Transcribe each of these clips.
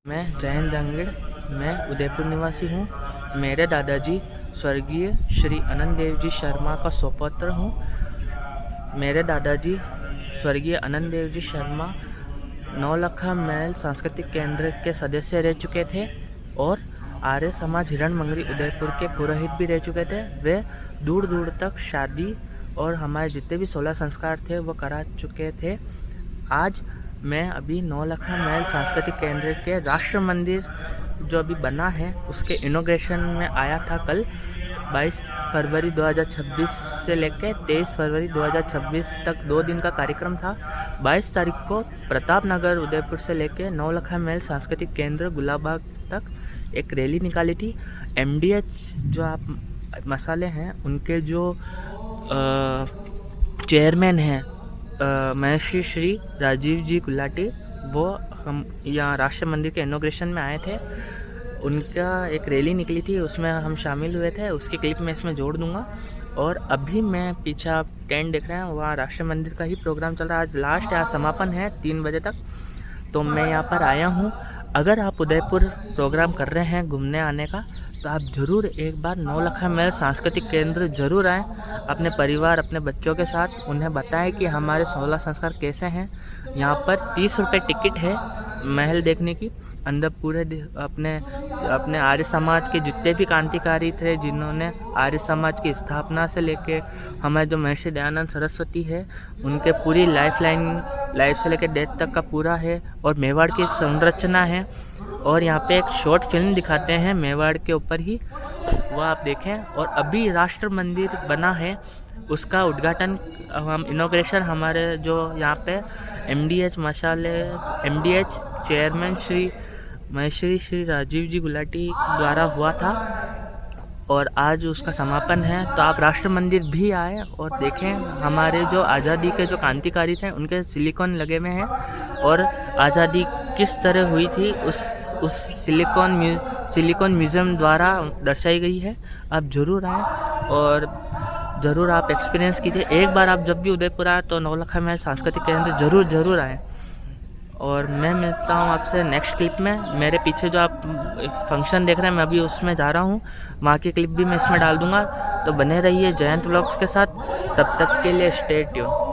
मैं जयंत दंगड़। मैं उदयपुर निवासी हूँ। मेरे दादाजी स्वर्गीय श्री अनंत देव जी शर्मा का सुपुत्र हूँ। मेरे दादाजी स्वर्गीय अनंत देव जी शर्मा नौलखा महल सांस्कृतिक केंद्र के सदस्य रह चुके थे और आर्य समाज हिरण मंगरी उदयपुर के पुरोहित भी रह चुके थे। वे दूर दूर तक शादी और हमारे जितने भी 16 संस्कार थे वो करा चुके थे। आज मैं अभी नौलखा महल सांस्कृतिक केंद्र के राष्ट्र मंदिर जो अभी बना है उसके इनॉग्रेशन में आया था। कल 22 फरवरी 2026 से लेकर 23 फरवरी 2026 तक 2 दिन का कार्यक्रम था। 22 तारीख को प्रताप नगर उदयपुर से लेकर नौलखा महल सांस्कृतिक केंद्र गुलाबाग तक एक रैली निकाली थी। MDH जो आप मसाले हैं उनके जो चेयरमैन हैं महर्षि श्री राजीव जी गुलाटी, वो हम यहाँ राष्ट्र मंदिर के इनॉग्रेशन में आए थे। उनका एक रैली निकली थी, उसमें हम शामिल हुए थे। उसकी क्लिप मैं इसमें जोड़ दूंगा। और अभी मैं पीछे आप टेंट देख रहे हैं, वहाँ राष्ट्र मंदिर का ही प्रोग्राम चल रहा है। आज लास्ट है, आज समापन है 3 बजे तक। तो मैं यहाँ पर आया हूँ। अगर आप उदयपुर प्रोग्राम कर रहे हैं घूमने आने का, तो आप ज़रूर एक बार नौलखा महल सांस्कृतिक केंद्र ज़रूर आएँ। अपने परिवार, अपने बच्चों के साथ उन्हें बताएं कि हमारे 16 संस्कार कैसे हैं। यहाँ पर 30 रुपये टिकट है महल देखने की। अंदर पूरे अपने आर्य समाज के जितने भी क्रांतिकारी थे, जिन्होंने आर्य समाज की स्थापना से लेके हमारे जो महर्षि दयानंद सरस्वती है, उनके पूरी लाइफ से लेकर डेथ तक का पूरा है। और मेवाड़ की संरचना है। और यहाँ पे एक शॉर्ट फिल्म दिखाते हैं मेवाड़ के ऊपर ही, वो आप देखें। और अभी राष्ट्र मंदिर बना है, उसका उद्घाटन हम इनॉग्रेशन हमारे जो यहाँ पे MDH चेयरमैन श्री महर्षि श्री राजीव जी गुलाटी द्वारा हुआ था। और आज उसका समापन है। तो आप राष्ट्र मंदिर भी आए और देखें हमारे जो आज़ादी के जो क्रांतिकारी थे उनके सिलिकॉन लगे हुए हैं और आज़ादी किस तरह हुई थी उस सिलिकॉन म्यूज़ियम द्वारा दर्शाई गई है। आप ज़रूर आएँ और ज़रूर आप एक्सपीरियंस कीजिए। एक बार आप जब भी उदयपुर आए तो नौलखा महल सांस्कृतिक केंद्र ज़रूर आएँ। और मैं मिलता हूँ आपसे नेक्स्ट क्लिप में। मेरे पीछे जो आप फंक्शन देख रहे हैं, मैं अभी उसमें जा रहा हूँ, वहाँ की क्लिप भी मैं इसमें डाल दूँगा। तो बने रहिए जयंत व्लॉग्स के साथ। तब तक के लिए स्टे ट्यून।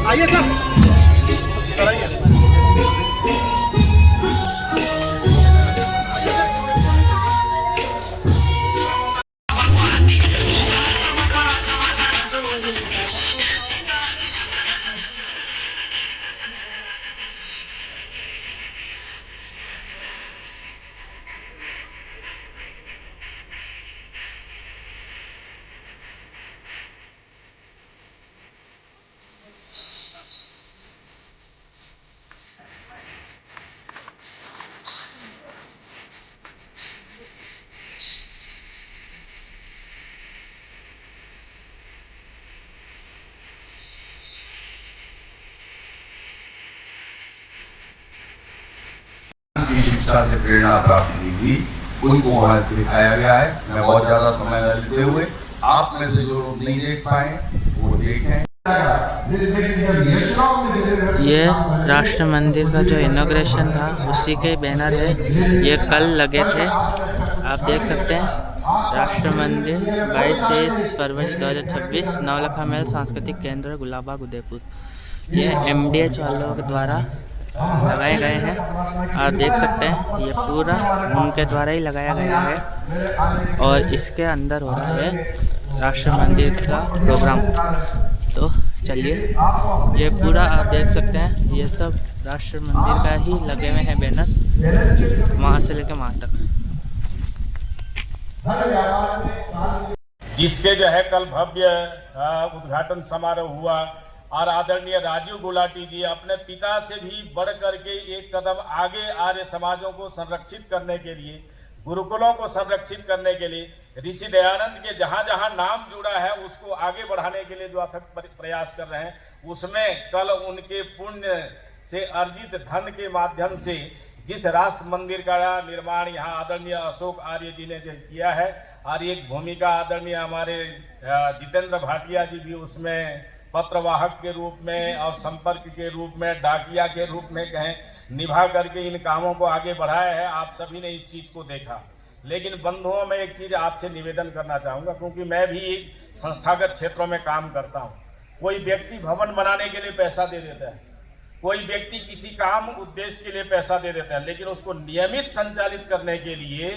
आइए सर, की शिक्षा से प्रेरणा प्राप्त हुई थी, उनको वहाँ दिखाया गया है। मैं बहुत ज़्यादा समय न लेते हुए आप में से जो लोग नहीं देख पाए वो देखें। ये राष्ट्र मंदिर का जो इनॉग्रेशन था उसी के बैनर है। ये कल लगे थे, आप देख सकते हैं। राष्ट्र मंदिर 22-23 फरवरी 2026 नौलखा महल सांस्कृतिक केंद्र गुलाबाग उदयपुर। ये MDH वालों के द्वारा लगाए गए हैं। आप देख सकते हैं ये पूरा उनके द्वारा ही लगाया गया है। और इसके अंदर हो रहा है राष्ट्र मंदिर का प्रोग्राम। तो चलिए, ये पूरा आप देख सकते हैं, ये सब राष्ट्र मंदिर का ही लगे हुए हैं बैनर, वहाँ से लेकर वहाँ तक। जिससे जो है कल भव्य उद्घाटन समारोह हुआ। और आदरणीय राजीव गुलाटी जी अपने पिता से भी बढ़ करके एक कदम आगे आर्य समाजों को संरक्षित करने के लिए, गुरुकुलों को संरक्षित करने के लिए, ऋषि दयानंद के जहाँ जहाँ नाम जुड़ा है उसको आगे बढ़ाने के लिए जो अथक प्रयास कर रहे हैं, उसमें कल उनके पुण्य से अर्जित धन के माध्यम से जिस राष्ट्र मंदिर का निर्माण यहाँ आदरणीय अशोक आर्य जी ने जो किया है, और एक भूमिका आदरणीय हमारे जितेंद्र भाटिया जी भी उसमें पत्रवाहक के रूप में और संपर्क के रूप में, डाकिया के रूप में कहें, निभा करके इन कामों को आगे बढ़ाया है। आप सभी ने इस चीज़ को देखा। लेकिन बंधुओं, मैं एक चीज़ आपसे निवेदन करना चाहूँगा, क्योंकि मैं भी संस्थागत क्षेत्रों में काम करता हूँ। कोई व्यक्ति भवन बनाने के लिए पैसा दे देता है, कोई व्यक्ति किसी काम उद्देश्य के लिए पैसा दे देता है, लेकिन उसको नियमित संचालित करने के लिए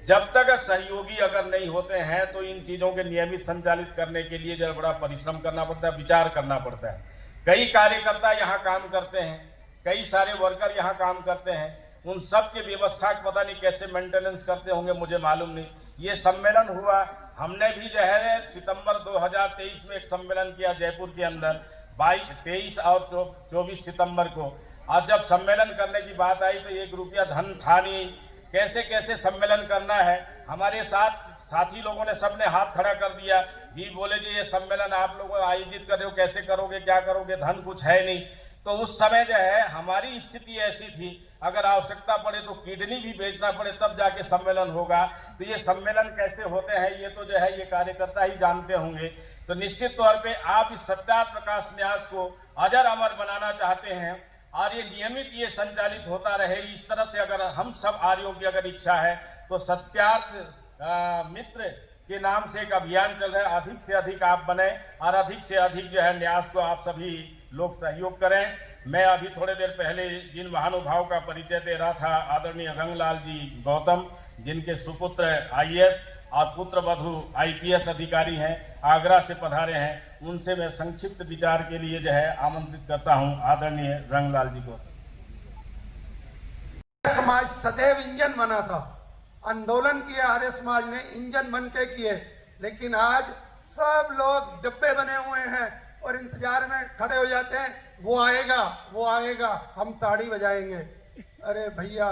जब तक सहयोगी अगर नहीं होते हैं तो इन चीज़ों के नियमित संचालित करने के लिए जरा बड़ा परिश्रम करना पड़ता है, विचार करना पड़ता है। कई कार्यकर्ता यहाँ काम करते हैं, कई सारे वर्कर यहाँ काम करते हैं, उन सब के व्यवस्था पता नहीं कैसे मेंटेनेंस करते होंगे, मुझे मालूम नहीं। ये सम्मेलन हुआ, हमने भी जो है सितंबर 2023 में एक सम्मेलन किया जयपुर के अंदर, 23 और 24 सितंबर को। आज जब सम्मेलन करने की बात आई तो 1 रुपया धन था नहीं, कैसे कैसे सम्मेलन करना है। हमारे साथी लोगों ने सबने हाथ खड़ा कर दिया, भी बोले जी ये सम्मेलन आप लोग आयोजित कर रहे हो, कैसे करोगे, क्या करोगे, धन कुछ है नहीं। तो उस समय जो है हमारी स्थिति ऐसी थी, अगर आवश्यकता पड़े तो किडनी भी बेचना पड़े तब जाके सम्मेलन होगा। तो ये सम्मेलन कैसे होते हैं ये तो जो है ये कार्यकर्ता ही जानते होंगे। तो निश्चित तौर पे आप इस सत्यार्थ प्रकाश न्यास को अजर अमर बनाना चाहते हैं और ये नियमित ये संचालित होता रहे। इस तरह से अगर हम सब आर्यों की अगर इच्छा है तो सत्यार्थ मित्र के नाम से एक अभियान चल रहा है, अधिक से अधिक आप बने और अधिक से अधिक जो है न्यास को आप सभी लोग सहयोग करें। मैं अभी थोड़े देर पहले जिन महानुभाव का परिचय दे रहा था, आदरणीय रंगलाल जी गौतम, जिनके सुपुत्र IAS और पुत्र वधु IPS अधिकारी हैं, आगरा से पधारे हैं, उनसे मैं संक्षिप्त विचार के लिए जो है आमंत्रित करता हूं आदरणीय रंगलाल जी को। समाज सदैव इंजन बना था, आंदोलन किए आर्य समाज ने, इंजन बन के किए, लेकिन आज सब लोग डिब्बे बने हुए हैं और इंतजार में खड़े हो जाते हैं, वो आएगा वो आएगा, हम ताड़ी बजाएंगे। अरे भैया,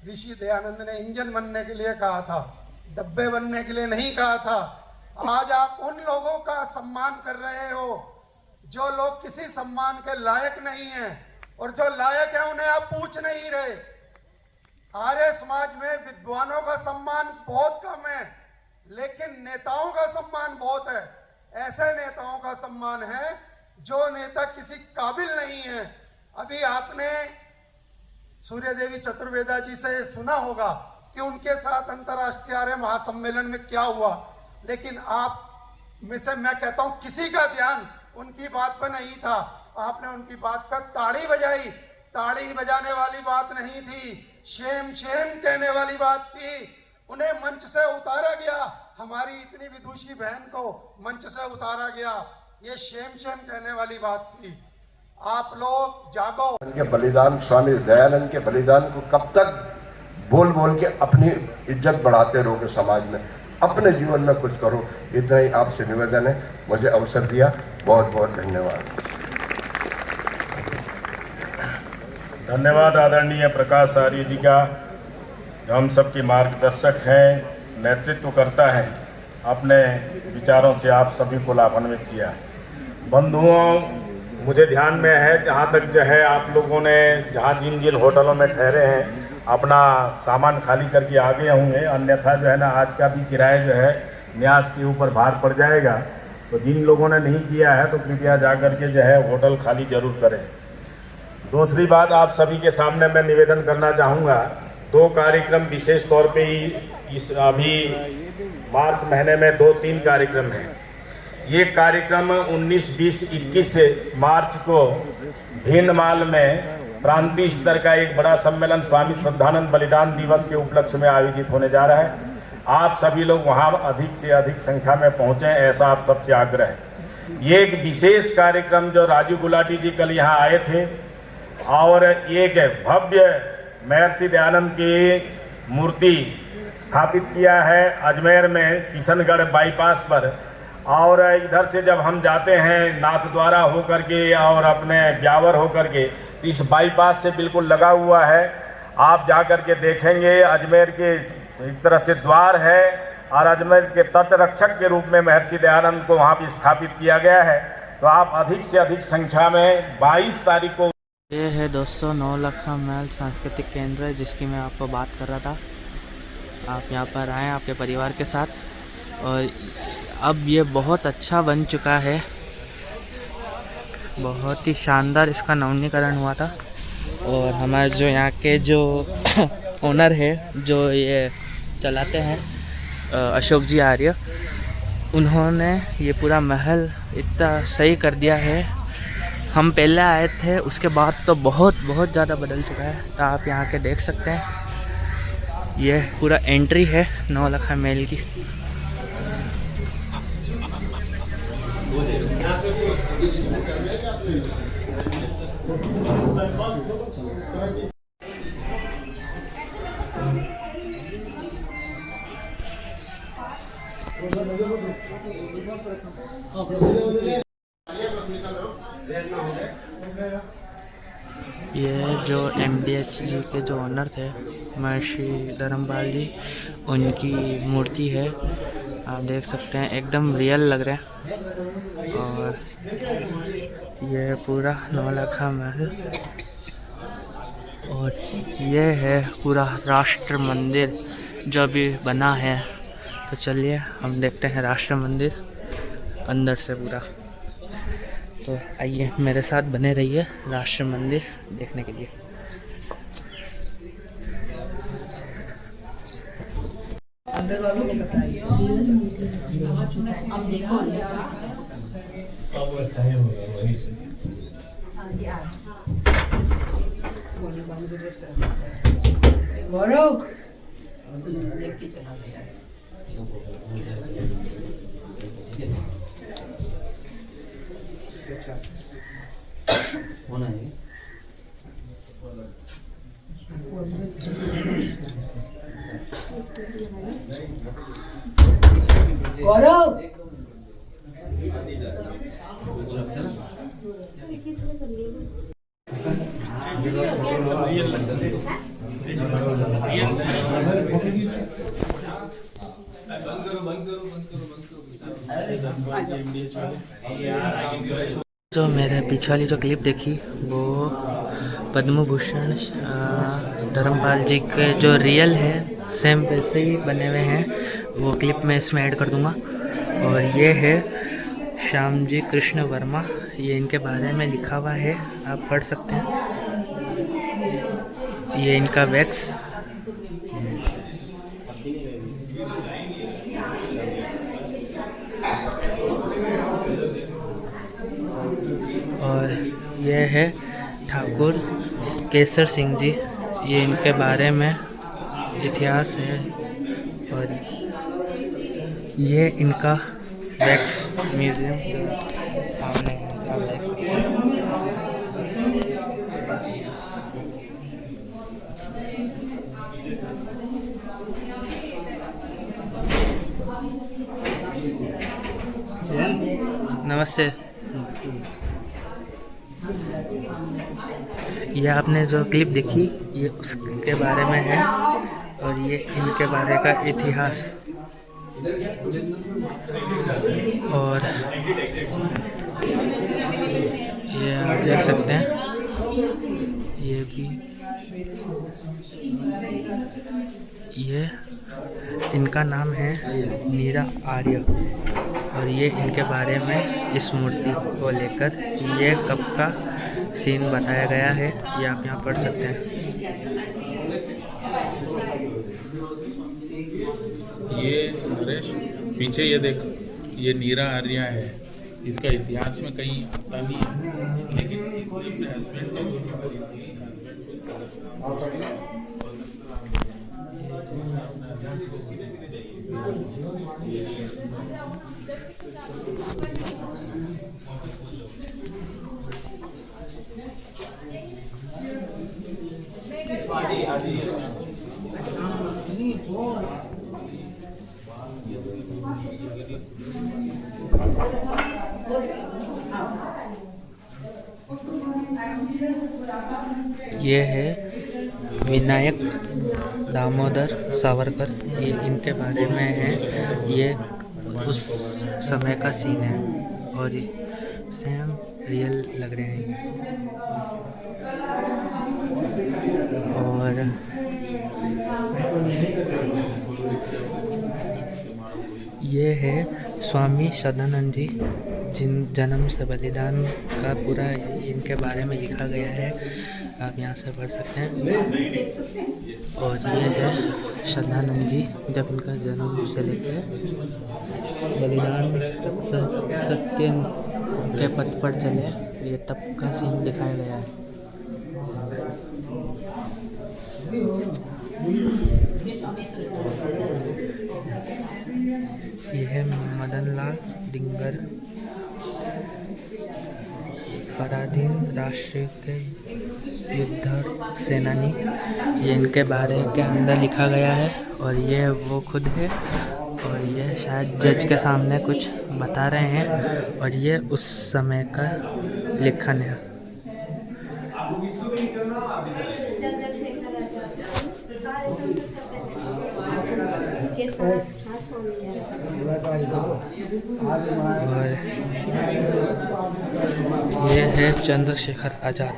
ऋषि दयानंद ने इंजन बनने के लिए कहा था, डब्बे बनने के लिए नहीं कहा था। आज आप उन लोगों का सम्मान कर रहे हो जो लोग किसी सम्मान के लायक नहीं हैं, और जो लायक है उन्हें आप पूछ नहीं रहे। आर्य समाज में विद्वानों का सम्मान बहुत कम है, लेकिन नेताओं का सम्मान बहुत है। ऐसे नेताओं का सम्मान है जो नेता किसी काबिल नहीं है। अभी आपने सूर्य देवी चतुर्वेदा जी से सुना होगा कि उनके साथ अंतर्राष्ट्रीय आर्य महासम्मेलन में क्या हुआ, लेकिन आप में से मैं कहता हूं किसी का ध्यान उनकी बात पर नहीं था। आपने उनकी बात पर ताड़ी बजाई, ताड़ी बजाने वाली बात नहीं थी, शेम शेम कहने वाली बात थी। उन्हें मंच से उतारा गया, हमारी इतनी विदुषी बहन को मंच से उतारा गया, ये शेम शेम कहने वाली बात थी। आप लोग जागो। उनके बलिदान, स्वामी दयानंद के बलिदान को कब तक बोल बोल के अपनी इज्जत बढ़ाते रहोगे समाज में? अपने जीवन में कुछ करो, इतना ही आपसे निवेदन है। मुझे अवसर दिया, बहुत बहुत धन्यवाद। धन्यवाद आदरणीय प्रकाश आर्य जी का, जो हम सबके मार्गदर्शक हैं, नेतृत्व करता है, अपने विचारों से आप सभी को लाभान्वित किया। बंधुओं, मुझे ध्यान में है जहाँ तक जो है आप लोगों ने जहाँ जिन जिन होटलों में ठहरे हैं अपना सामान खाली करके आ गए होंगे, अन्यथा जो है ना आज का भी किराया जो है न्यास के ऊपर भार पड़ जाएगा। तो जिन लोगों ने नहीं किया है तो कृपया जा कर के जो है होटल खाली जरूर करें। दूसरी बात, आप सभी के सामने मैं निवेदन करना चाहूँगा, 2 कार्यक्रम विशेष तौर पे ही इस अभी मार्च महीने में 2-3 कार्यक्रम हैं। ये कार्यक्रम 19, 20, 21 मार्च को भीनमाल में प्रांतीय स्तर का एक बड़ा सम्मेलन स्वामी श्रद्धानंद बलिदान दिवस के उपलक्ष्य में आयोजित होने जा रहा है। आप सभी लोग वहाँ अधिक से अधिक संख्या में पहुँचें, ऐसा आप सबसे आग्रह है। ये एक विशेष कार्यक्रम जो राजीव गुलाटी जी कल यहाँ आए थे, और एक भव्य महर्षि दयानंद की मूर्ति स्थापित किया है अजमेर में किशनगढ़ बाईपास पर। और इधर से जब हम जाते हैं नाथद्वारा होकर के और अपने ब्यावर होकर के, तो इस बाईपास से बिल्कुल लगा हुआ है। आप जा कर के देखेंगे अजमेर के एक तरह से द्वार है और अजमेर के तट रक्षक के रूप में महर्षि दयानंद को वहाँ पर स्थापित किया गया है। तो आप अधिक से अधिक संख्या में 22 तारीख को। ये है दोस्तों नौलखा महल सांस्कृतिक केंद्र, जिसकी मैं आपको बात कर रहा था। आप यहाँ पर आएँ आपके परिवार के साथ, और अब ये बहुत अच्छा बन चुका है। बहुत ही शानदार इसका नवीनीकरण हुआ था। और हमारे जो यहाँ के जो ओनर है, जो ये चलाते हैं, अशोक जी आर्य, उन्होंने ये पूरा महल इतना सही कर दिया है। हम पहले आए थे, उसके बाद तो बहुत ज़्यादा बदल चुका है। तो आप यहाँ के देख सकते हैं, ये पूरा एंट्री है नौलखा महल की। ये जो MDH जी के जो ऑनर थे महर्षि धर्मपाल जी, उनकी मूर्ति है। आप देख सकते हैं एकदम रियल लग रहा है। और ये पूरा नौलखा महल, और ये है पूरा राष्ट्र मंदिर जो अभी बना है। तो चलिए हम देखते हैं राष्ट्र मंदिर अंदर से पूरा। तो आइए मेरे साथ बने रहिए राष्ट्र मंदिर देखने के लिए। जो मेरे पीछे वाली जो क्लिप देखी, वो पद्म भूषण धर्मपाल जी के जो रियल है, सेम वैसे ही बने हुए हैं। वो क्लिप मैं इसमें ऐड कर दूंगा। और ये है श्याम जी कृष्ण वर्मा, ये इनके बारे में लिखा हुआ है, आप पढ़ सकते हैं। ये इनका वैक्स, और ये है ठाकुर केसर सिंह जी, ये इनके बारे में इतिहास है। और ये इनका वैक्स म्यूज़ियम सामने है, आप देख सकते हैं। नमस्ते। ये आपने जो क्लिप देखी, ये उसके बारे में है, और ये इनके बारे का इतिहास। और ये आप देख सकते हैं, ये भी, ये इनका नाम है नीरा आर्य। और ये इनके बारे में इस मूर्ति को लेकर ये कब का सीन बताया गया है, ये आप यहाँ पढ़ सकते हैं। ये नरेश पीछे ये देख, ये नीरा आर्या है। इसका इतिहास में कहीं आता नहीं है, लेकिन इसने अपने हस्बैंड को आदि ये है विनायक दामोदर सावरकर, ये इनके बारे में है। ये उस समय का सीन है और सेम रियल लग रहे हैं। और ये है स्वामी सदानंद जी, जिन जन्म से बलिदान का पूरा इनके बारे में लिखा गया है, आप यहाँ से पढ़ सकते हैं। और ये है सदानंद जी जब इनका जन्म से लेकर बलिदान सत्य के पथ पर चले, ये तब का सीन दिखाया गया है। यह है मदनलाल डिंगर, पराधीन राष्ट्र के युद्ध सेनानी, ये इनके बारे के अंदर लिखा गया है। और ये वो खुद है और ये शायद जज के सामने कुछ बता रहे हैं और ये उस समय का लेखन है। और ये है चंद्रशेखर आज़ाद,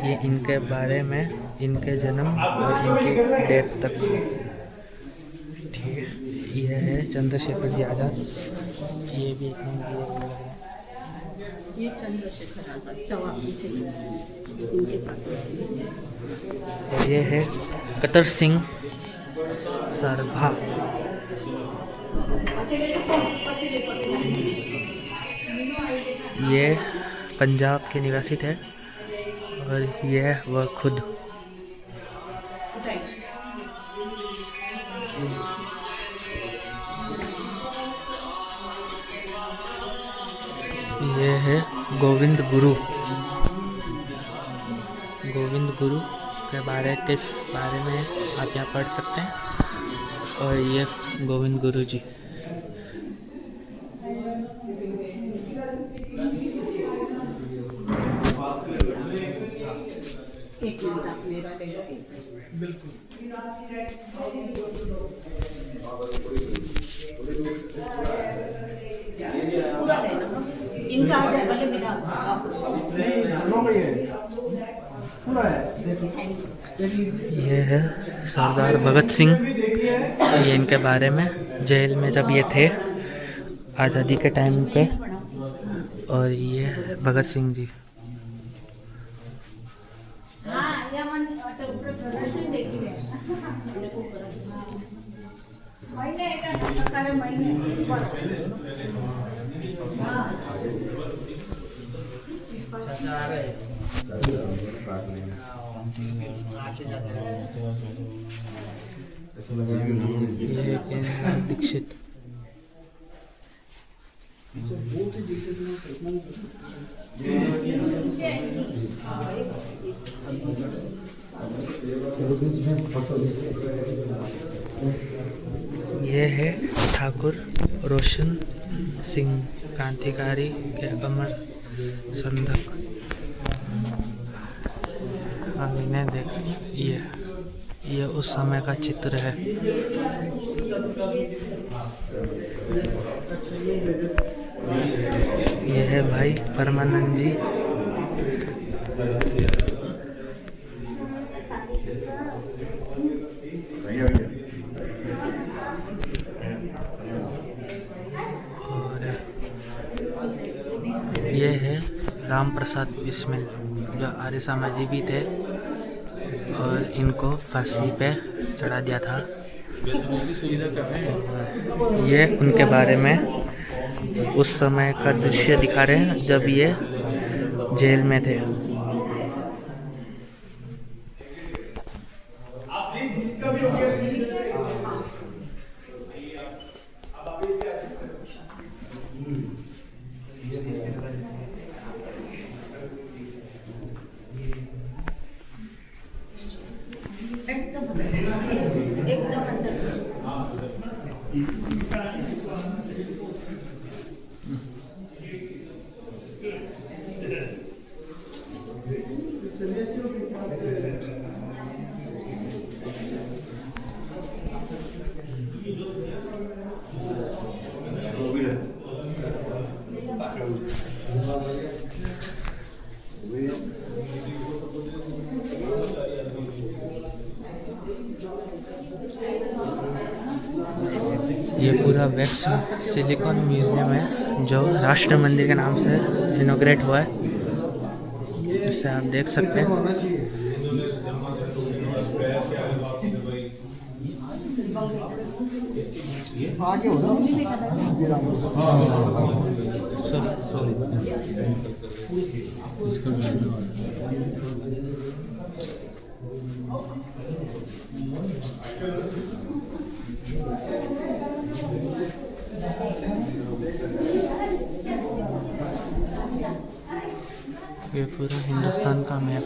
ये इनके बारे में, इनके जन्म और इनकी डेथ तक। ठीक है, ये है चंद्रशेखर जी आज़ाद, ये भी एकदम रियल लग रहा है। ये चंद्रशेखर आज़ाद जवाब पीछे इनके साथ। और ये है कतर सिंह सरभा, ये पंजाब के निवासी थे और ये वह खुद। ये है गोविंद गुरु, गोविंद गुरु के बारे में आप यहाँ पढ़ सकते हैं। और ये गोविंद गुरु जी। बिल्कुल। पूरा लेना इनका आ जाए, भले मेरा ये है सरदार भगत सिंह, ये इनके बारे में, जेल में जब ये थे आज़ादी के टाइम पे। और ये भगत सिंह जी। दीक्षित, ये है ठाकुर रोशन सिंह, क्रांतिकारी के अमर संधक। आप इन्हें देख, ये उस समय का चित्र है। ये है भाई परमानंद जी। और ये है राम प्रसाद बिस्मिल, जो आर्य समाजी भी थे और इनको फांसी पे चढ़ा दिया था। ये उनके बारे में उस समय का दृश्य दिखा रहे हैं जब ये जेल में थे। एकदम अंदर। ये पूरा वैक्स सिलिकॉन म्यूजियम है जो राष्ट्र मंदिर के नाम से इनॉग्रेट हुआ है। इससे आप देख सकते हैं। ये पूरा हिंदुस्तान का मैप।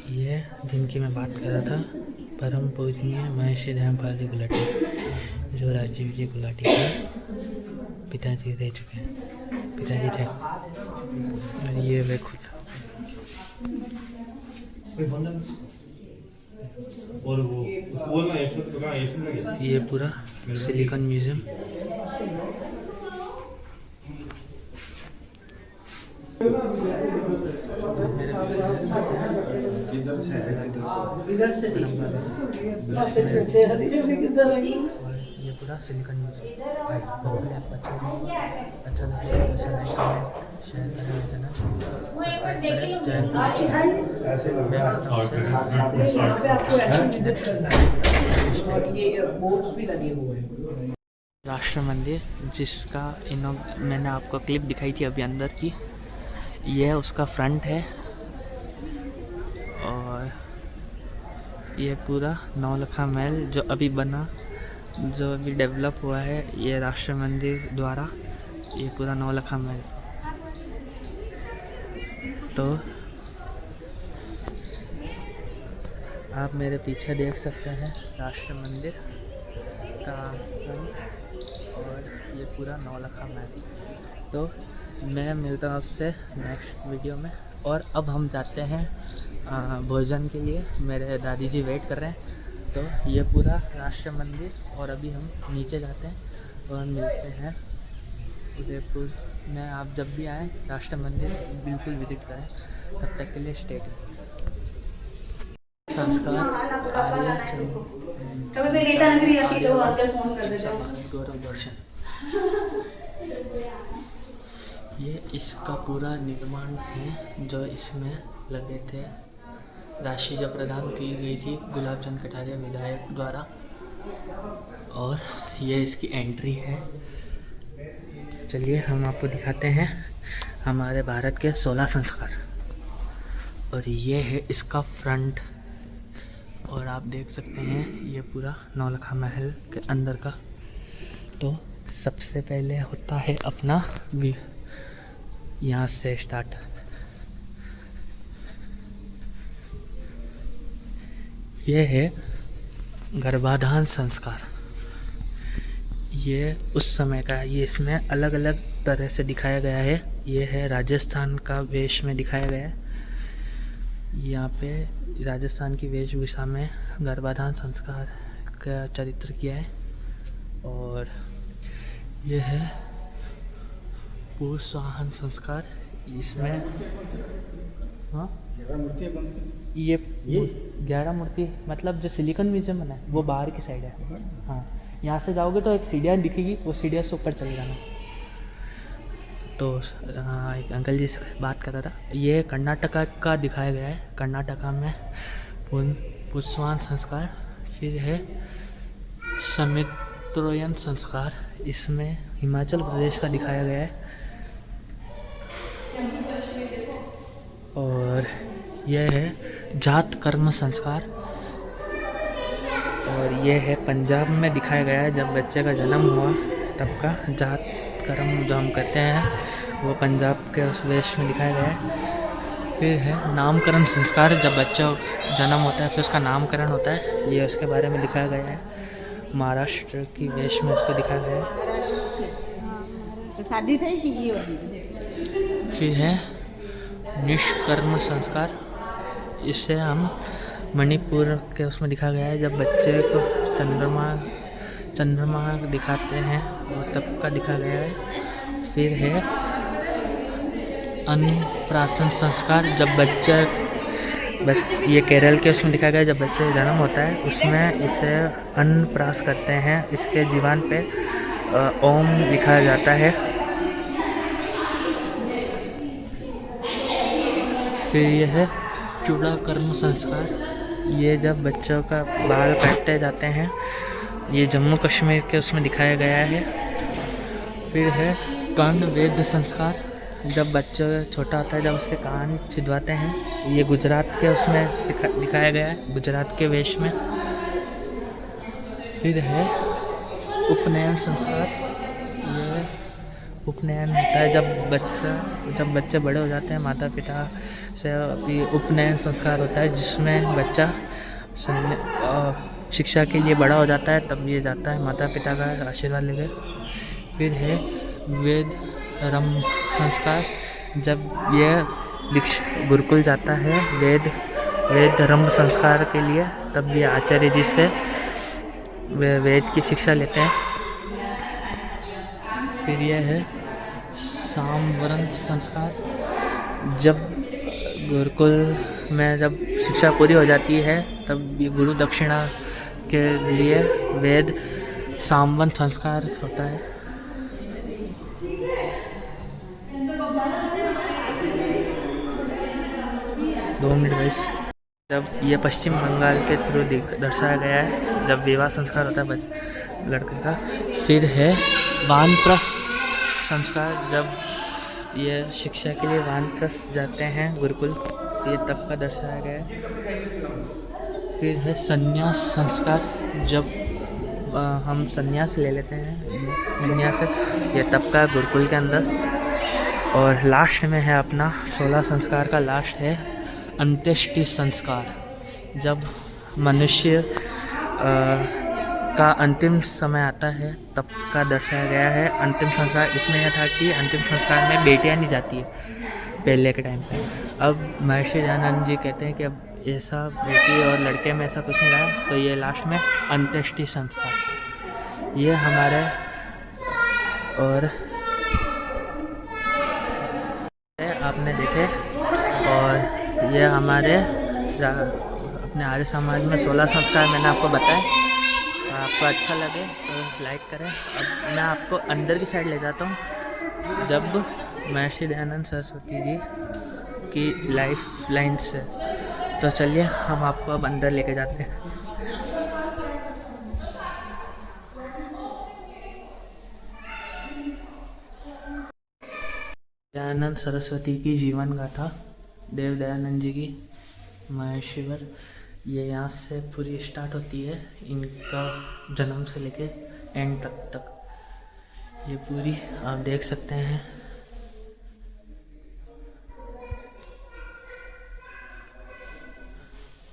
ये जिनकी मैं बात कर रहा था, परम पूजनीय महर्षि धर्मपाल जी गुलाटी, जो राजीव जी गुलाटी के पिताजी रह चुके हैं, पिताजी थे। और ये वे खुद ये पूरा सिलिकॉन म्यूजियम। इधर से ये पूरा सिलिकॉन म्यूजियम। अच्छा लगे शेयर करें, ये बोर्ड्स भी लगे हुए हैं। राष्ट्र मंदिर जिसका मैंने आपको क्लिप दिखाई थी अभी अंदर की, ये उसका फ्रंट है। और ये पूरा नौलखा महल जो अभी बना, जो अभी डेवलप हुआ है ये राष्ट्र मंदिर द्वारा, ये पूरा नौलखा महल। तो आप मेरे पीछे देख सकते हैं राष्ट्र मंदिर का फ्रंट और ये पूरा नौलखा महल। तो मैं मिलता हूँ आपसे नेक्स्ट वीडियो में। और अब हम जाते हैं भोजन के लिए, मेरे दादी जी वेट कर रहे हैं। तो ये पूरा राष्ट्र मंदिर, और अभी हम नीचे जाते हैं और मिलते हैं उदयपुर में। आप जब भी आएँ राष्ट्र मंदिर बिल्कुल विजिट करें। तब तक के लिए स्टे ट्यून्ड। संस्कार आर्य गौरव दर्शन, ये इसका पूरा निर्माण है जो इसमें लगे थे। राशि जो प्रदान की गई थी गुलाब चंद कटारिया विधायक द्वारा, और ये इसकी एंट्री है। चलिए हम आपको दिखाते हैं हमारे भारत के 16 संस्कार। और ये है इसका फ्रंट, और आप देख सकते हैं ये पूरा नौलखा महल के अंदर का। तो सबसे पहले होता है अपना यहाँ से स्टार्ट। ये है गर्भाधान संस्कार। ये उस समय का, ये इसमें अलग अलग तरह से दिखाया गया है। ये है राजस्थान का वेश में दिखाया गया है। यहाँ पे राजस्थान की वेशभूषा में गर्भाधान संस्कार का चरित्र किया है। और ये है पुरुषवाहन संस्कार। इसमें हाँ 11 मूर्ति है कौन सी? ये 11 मूर्ति मतलब जो सिलिकॉन म्यूजियम बना है वो बाहर की साइड है। हाँ, यहाँ से जाओगे तो एक सीढ़ियाँ दिखेगी, वो सीढ़ियाँ से ऊपर चले जाना। तो हाँ, एक अंकल जी से बात कर रहा था। ये कर्नाटका का दिखाया गया है। कर्नाटका में पुष्पवान संस्कार। फिर है समित्रोयन संस्कार, इसमें हिमाचल प्रदेश का दिखाया गया है। और यह है जात कर्म संस्कार, और यह है पंजाब में दिखाया गया है। जब बच्चे का जन्म हुआ तब का जात कर्म जो हम करते हैं वो पंजाब के उस वेश में दिखाया गया है। फिर है नामकरण संस्कार, जब बच्चा जन्म होता है फिर उसका नामकरण होता है, ये उसके बारे में दिखाया गया है। महाराष्ट्र की वेश में इसको दिखाया गया है। तो शादी थी कि ये वाली? फिर है निष्कर्म संस्कार, इसे हम मणिपुर के उसमें दिखाया गया है। जब बच्चे को चंद्रमा दिखाते हैं वो तब का दिखाया गया है। फिर है अन्नप्राशन संस्कार, जब ये केरल के उसमें दिखाया गया, जब बच्चे का जन्म होता है उसमें इसे अन्नप्राश करते हैं। इसके जीवन पे ओम लिखा जाता है। फिर यह है चूड़ा कर्म संस्कार, ये जब बच्चों का बाल काटे जाते हैं, ये जम्मू कश्मीर के उसमें दिखाया गया है। फिर है कर्ण वेद संस्कार, जब बच्चा छोटा होता है जब उसके कान छिदवाते हैं, ये गुजरात के उसमें दिखाया गया है, गुजरात के वेश में। फिर है उपनयन संस्कार, ये उपनयन होता है जब बच्चे बड़े हो जाते हैं, माता पिता से अभी उपनयन संस्कार होता है, जिसमें बच्चा शिक्षा के लिए बड़ा हो जाता है, तब ये जाता है माता पिता का आशीर्वाद लेके। फिर है वेद रम संस्कार, जब ये गुरुकुल जाता है वेद रम संस्कार के लिए, तब ये आचार्य जी से वेद की शिक्षा लेते हैं। फिर यह है सामवरण संस्कार, जब गुरुकुल में जब शिक्षा पूरी हो जाती है तब ये गुरु दक्षिणा के लिए वेद सामवन संस्कार होता है। दो मिनट बस। जब ये पश्चिम बंगाल के थ्रू दर्शाया गया है, जब विवाह संस्कार होता है लड़के का। फिर है वानप्रस्थ संस्कार, जब ये शिक्षा के लिए वानप्रस्थ जाते हैं गुरुकुल, ये तब का दर्शाया गया है। फिर है संन्यास संस्कार, जब हम संन्यास ले लेते हैं, संन्यास ये तब का गुरुकुल के अंदर। और लास्ट में है अपना 16 संस्कार का लास्ट है अंत्येष्टि संस्कार, जब मनुष्य का अंतिम समय आता है तब का दर्शाया गया है अंतिम संस्कार। इसमें यह था कि अंतिम संस्कार में बेटियां नहीं जाती है पहले के टाइम पे। अब महर्षि दयानंद जी कहते हैं कि अब ऐसा बेटी और लड़के में ऐसा कुछ नहीं रहा, तो ये लास्ट में अंत्येष्टि संस्कार ये हमारे। और आपने देखे, और ये हमारे अपने आर्य समाज में 16 संस्कार मैंने आपको बताए। आपको अच्छा लगे तो लाइक करें। अब मैं आपको अंदर की साइड ले जाता हूँ, जब महर्षि दयानंद सरस्वती जी की लाइफ लाइन से। तो चलिए हम आपको अब अंदर लेके जाते हैं। दयानंद सरस्वती की जीवन गाथा, देव दयानंद जी की महेश्वर, ये यहाँ से पूरी स्टार्ट होती है, इनका जन्म से लेके एंड तक ये पूरी आप देख सकते हैं।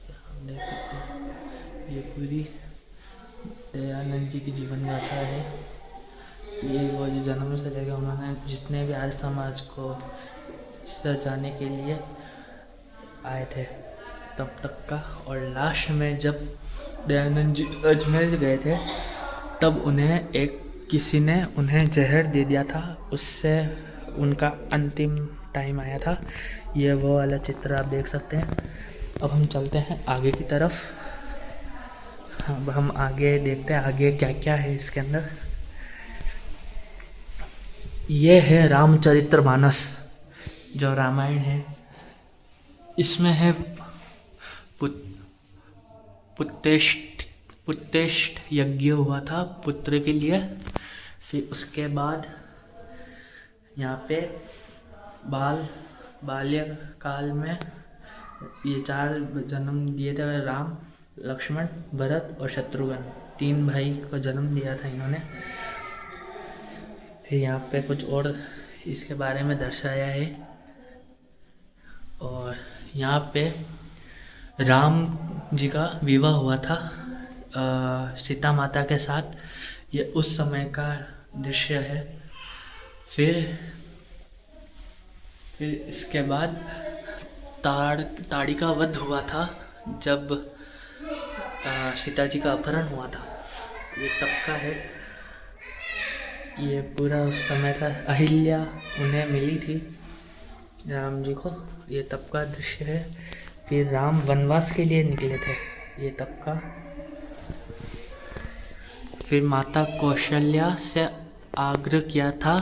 आप देख सकते हैं ये पूरी दयानंद जी की जीवन गाथा है। ये वो जो जन्म से लेकर उन्होंने जितने भी आर्य समाज को सजाने के लिए आए थे तब तक का। और लास्ट में जब दयानंद जी अजमेर गए थे तब उन्हें किसी ने उन्हें जहर दे दिया था, उससे उनका अंतिम टाइम आया था। ये वो वाला चित्र आप देख सकते हैं। अब हम चलते हैं आगे की तरफ। अब हम आगे देखते हैं आगे क्या क्या है इसके अंदर। ये है रामचरितमानस, जो रामायण है। इसमें है पुत्तेष्ट यज्ञ हुआ था पुत्र के लिए। फिर उसके बाद यहाँ पे बाल्यकाल में ये 4 जन्म दिए थे, राम, लक्ष्मण, भरत और शत्रुघ्न, 3 भाई को जन्म दिया था इन्होंने। फिर यहाँ पे कुछ और इसके बारे में दर्शाया है। और यहाँ पे राम जी का विवाह हुआ था सीता माता के साथ, ये उस समय का दृश्य है। फिर इसके बाद ताड़ी का वध हुआ था, जब सीता जी का अपहरण हुआ था, ये तब का है। ये पूरा उस समय का, अहिल्या उन्हें मिली थी राम जी को, ये तब का दृश्य है। फिर राम वनवास के लिए निकले थे, ये तब का। फिर माता कौशल्या से आग्रह किया था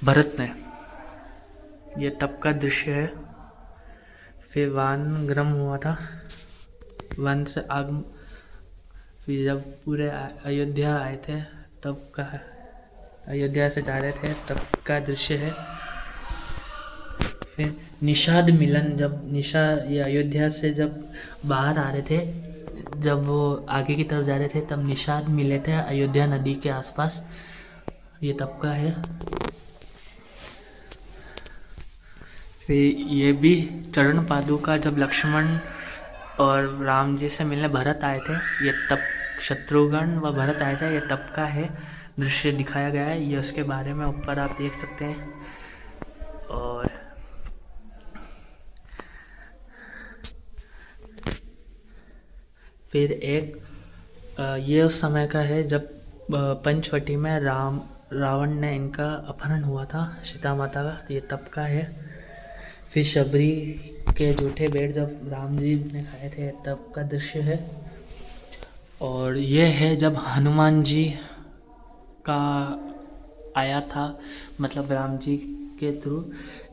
भरत ने, ये तब का दृश्य है। फिर वानग्रम हुआ था, वन से आग, फिर जब पूरे अयोध्या आए थे तब का, अयोध्या से जा रहे थे तब का दृश्य है। फिर निषाद मिलन, जब ये अयोध्या से जब बाहर आ रहे थे, जब वो आगे की तरफ जा रहे थे तब निषाद मिले थे अयोध्या नदी के आसपास, ये तब का है। फिर ये भी चरण पादुका, जब लक्ष्मण और राम जी से मिलने भरत आए थे, ये तब शत्रुघ्न व भरत आए थे, ये तब का है दृश्य दिखाया गया है। ये उसके बारे में ऊपर आप देख सकते हैं। और फिर एक ये उस समय का है जब पंचवटी में रावण ने इनका अपहरण हुआ था, सीता माता का, ये तब का है। फिर शबरी के जूठे बेर जब राम जी ने खाए थे, तब का दृश्य है। और ये है जब हनुमान जी का आया था, मतलब राम जी के थ्रू,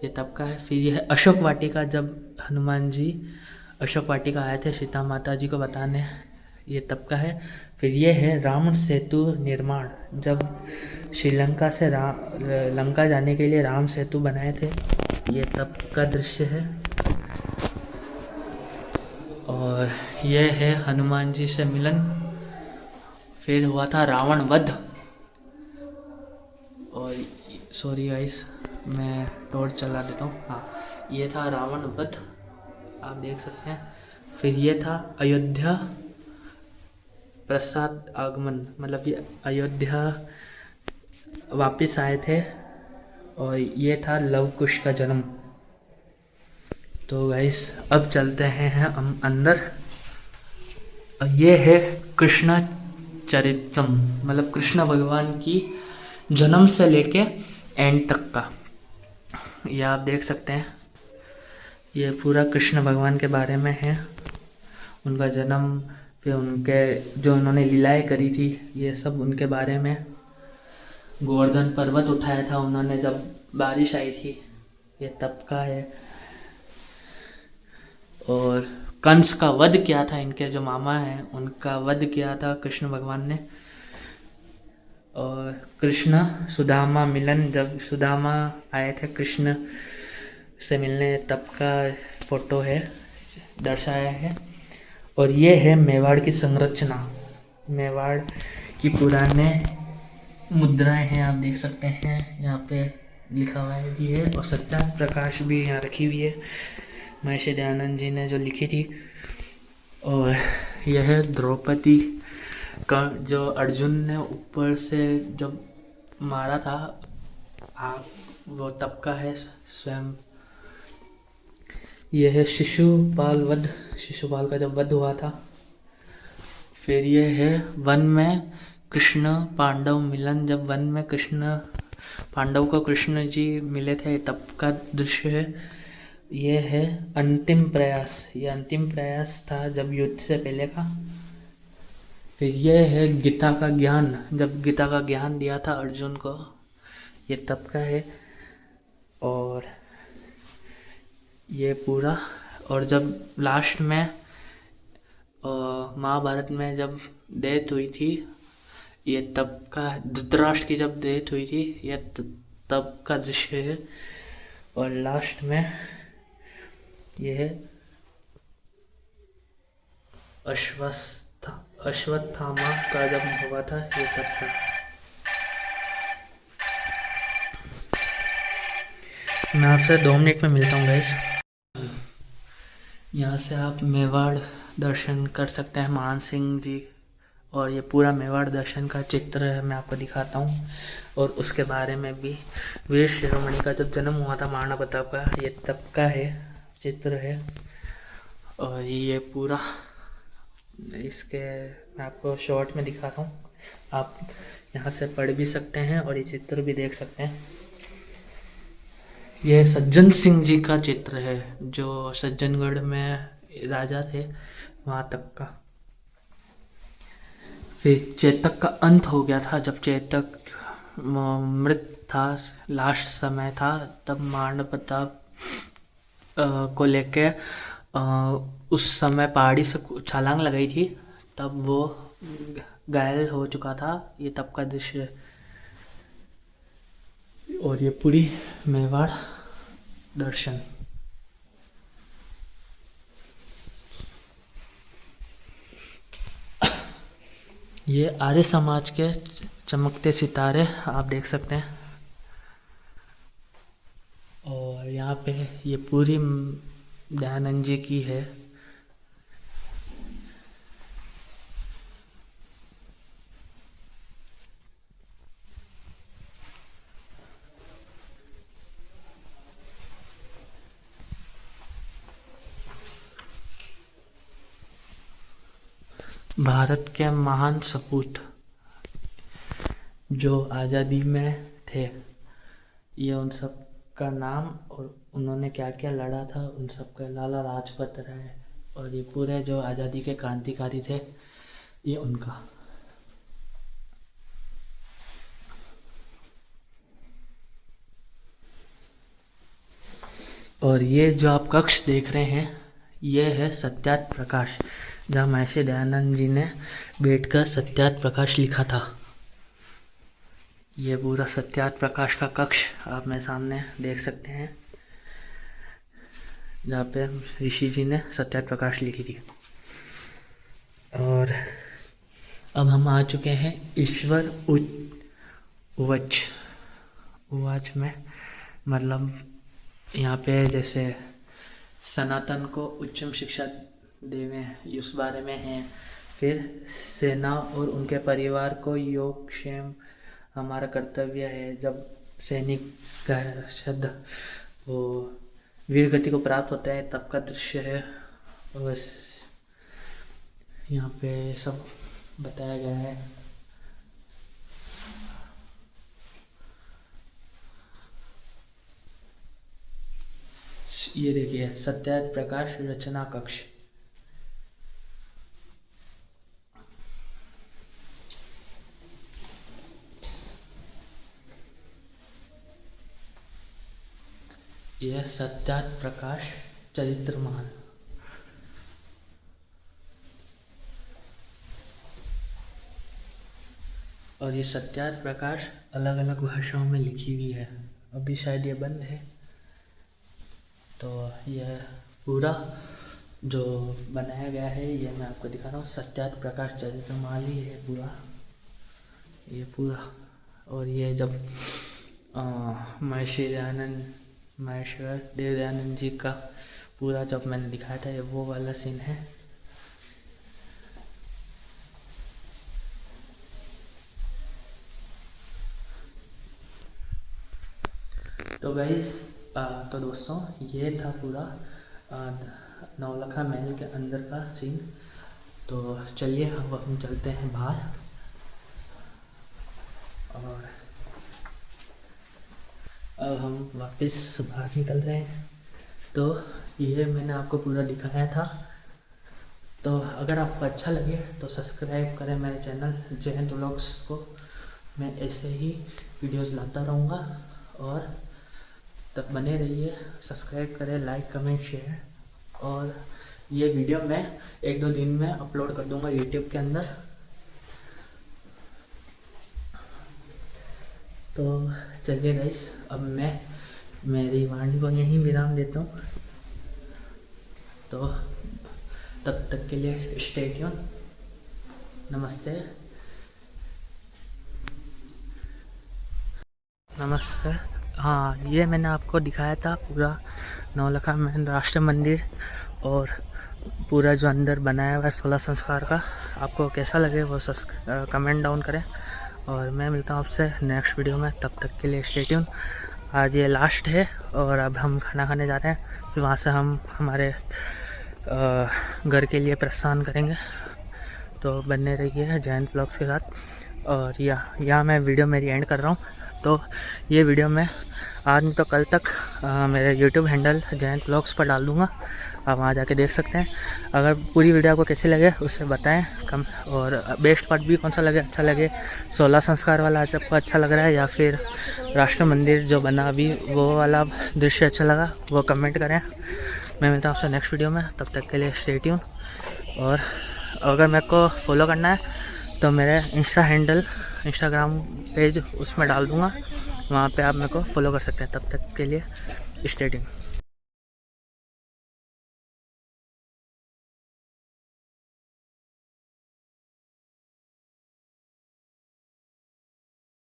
ये तब का है। फिर यह अशोक वाटिका, जब हनुमान जी अशोक वाटिका आए थे सीता माता जी को बताने, ये तब का है। फिर ये है रावण सेतु निर्माण, जब श्रीलंका से लंका जाने के लिए राम सेतु बनाए थे, ये तब का दृश्य है। और ये है हनुमान जी से मिलन। फिर हुआ था रावण वध। और सॉरी गाइस, मैं टॉर्च चला देता हूँ। हाँ, ये था रावण वध, आप देख सकते हैं। फिर ये था अयोध्या प्रसाद आगमन, मतलब ये अयोध्या वापस आए थे। और ये था लव कुश का जन्म। तो गाइस अब चलते हैं हम अंदर। ये है कृष्ण चरित्रम, मतलब कृष्ण भगवान की जन्म से लेके एंड तक का, ये आप देख सकते हैं। ये पूरा कृष्ण भगवान के बारे में है, उनका जन्म, फिर उनके जो उन्होंने लीलाएं करी थी, ये सब उनके बारे में। गोवर्धन पर्वत उठाया था उन्होंने जब बारिश आई थी, ये तब का है। और कंस का वध किया था, इनके जो मामा हैं उनका वध किया था कृष्ण भगवान ने। और कृष्ण सुदामा मिलन, जब सुदामा आए थे कृष्ण से मिलने, तब का फोटो है, दर्शाया है। और ये है मेवाड़ की संरचना, मेवाड़ की पुराने मुद्राएं हैं, आप देख सकते हैं, यहाँ पे लिखा हुआ भी है। और सत्याग्रह प्रकाश भी यहाँ रखी हुई है, महर्षि दयानंद जी ने जो लिखी थी। और यह है द्रौपदी का, जो अर्जुन ने ऊपर से जब मारा था आग, वो तब का है स्वयं। यह है शिशुपाल वध, शिशुपाल का जब वध हुआ था। फिर ये है वन में कृष्ण पांडव मिलन, जब वन में कृष्ण पांडव को कृष्ण जी मिले थे, तब का दृश्य है। ये है अंतिम प्रयास, ये अंतिम प्रयास था जब युद्ध से पहले का। फिर ये है गीता का ज्ञान, जब गीता का ज्ञान दिया था अर्जुन को, ये तब का है। और ये पूरा, और जब लास्ट में महाभारत में जब डेथ हुई थी, ये तब का, धृतराष्ट्र की जब डेथ हुई थी, ये तब का दृश्य है। और लास्ट में ये है अश्वत्थामा का जब हुआ था, ये तब का। मैं आपसे 2 मिनट में मिलता हूँ गाइस। यहाँ से आप मेवाड़ दर्शन कर सकते हैं, मान सिंह जी। और ये पूरा मेवाड़ दर्शन का चित्र है, मैं आपको दिखाता हूँ। और उसके बारे में भी, वीर शिरोमणि का जब जन्म हुआ था महाराणा प्रताप का, ये तब का है चित्र है। और ये पूरा, इसके मैं आपको शॉर्ट में दिखाता हूँ, आप यहाँ से पढ़ भी सकते हैं और ये चित्र भी देख सकते हैं। ये सज्जन सिंह जी का चित्र है, जो सज्जनगढ़ में राजा थे वहाँ तक का। फिर चेतक का अंत हो गया था, जब चेतक मृत था, लास्ट समय था, तब महाराणा प्रताप को लेके उस समय पहाड़ी से छलांग लगाई थी, तब वो घायल हो चुका था। ये तब का दृश्य है। और ये पूरी मेवाड़ दर्शन। ये आर्य समाज के चमकते सितारे आप देख सकते हैं। और यहाँ पे ये पूरी दयानंद जी की है। भारत के महान सपूत जो आज़ादी में थे, ये उन सब का नाम और उन्होंने क्या क्या लड़ा था उन सब का। लाला लाजपत राय और ये पूरे जो आज़ादी के क्रांतिकारी थे, ये उनका। और ये जो आप कक्ष देख रहे हैं, ये है सत्यार्थ प्रकाश, जहाँ महर्षि दयानंद जी ने बैठकर सत्यार्थ प्रकाश लिखा था। ये पूरा सत्यार्थ प्रकाश का कक्ष आप मेरे सामने देख सकते हैं, जहाँ पे ऋषि जी ने सत्यार्थ प्रकाश लिखी थी। और अब हम आ चुके हैं ईश्वर उवाच में, मतलब यहाँ पे जैसे सनातन को उच्चम शिक्षा देवें, उस बारे में है। फिर सेना और उनके परिवार को योगक्षेम हमारा कर्तव्य है। जब सैनिक का शब्द वो वीर गति को प्राप्त होता है, तब का दृश्य है। बस यहाँ पे सब बताया गया है। ये देखिए सत्यार्थ प्रकाश रचना कक्ष। यह सत्यार्थ प्रकाश चरित्रमान। और ये सत्यार्थ प्रकाश अलग अलग भाषाओं में लिखी हुई है। अभी शायद ये बंद है। तो यह पूरा जो बनाया गया है, ये मैं आपको दिखा रहा हूँ। सत्यार्थ प्रकाश चरित्रमान ही है पूरा, ये पूरा। और ये जब महर्षि देव दयानंद जी का पूरा जब मैंने दिखाया था, ये वो वाला सीन है। तो गाइस, तो दोस्तों, ये था पूरा नौलखा महल के अंदर का सीन। तो चलिए अब हम चलते हैं बाहर। और अब हम वापस बाहर निकल रहे हैं। तो ये मैंने आपको पूरा दिखाया था। तो अगर आपको अच्छा लगे तो सब्सक्राइब करें मेरे चैनल जयंत व्लॉग्स को। मैं ऐसे ही वीडियोस लाता रहूँगा, और तब बने रहिए। सब्सक्राइब करें, लाइक, कमेंट, शेयर। और ये वीडियो मैं 1-2 दिन में अपलोड कर दूँगा यूट्यूब के अंदर। तो चलिए गाइस, अब मैं मेरी वाणी को यहीं विराम देता हूँ। तो तब तक के लिए स्टे ट्यून। नमस्ते। नमस्कार। हाँ, ये मैंने आपको दिखाया था पूरा नौलखा महल राष्ट्र मंदिर, और पूरा जो अंदर बनाया हुआ है 16 संस्कार का। आपको कैसा लगे वो कमेंट डाउन करें। और मैं मिलता हूँ आपसे नेक्स्ट वीडियो में। तब तक के लिए स्टे ट्यून। आज ये लास्ट है, और अब हम खाना खाने जा रहे हैं। फिर वहाँ से हम हमारे घर के लिए प्रस्थान करेंगे। तो बने रहिए जयंत व्लॉग्स के साथ। और यहाँ मैं वीडियो मेरी एंड कर रहा हूँ। तो ये वीडियो मैं आज नहीं तो कल तक मेरे यूट्यूब हैंडल जयंत ब्लॉग्स पर डाल दूँगा, आप वहाँ जाके देख सकते हैं। अगर पूरी वीडियो आपको कैसे लगे उससे बताएं कम, और बेस्ट पार्ट भी कौन सा लगे, अच्छा लगे 16 संस्कार वाला आपको अच्छा लग रहा है या फिर राष्ट्र मंदिर जो बना अभी वो वाला दृश्य अच्छा लगा, वो कमेंट करें। मैं मिलता हूँ आपसे नेक्स्ट वीडियो में, तब तक के लिए स्टे ट्यून। और अगर मेरे को फॉलो करना है तो मेरे इंस्टाग्राम पेज उसमें डाल दूँगा, वहाँ पे आप मेरे को फॉलो कर सकते हैं। तब तक के लिए स्टे ट्यून।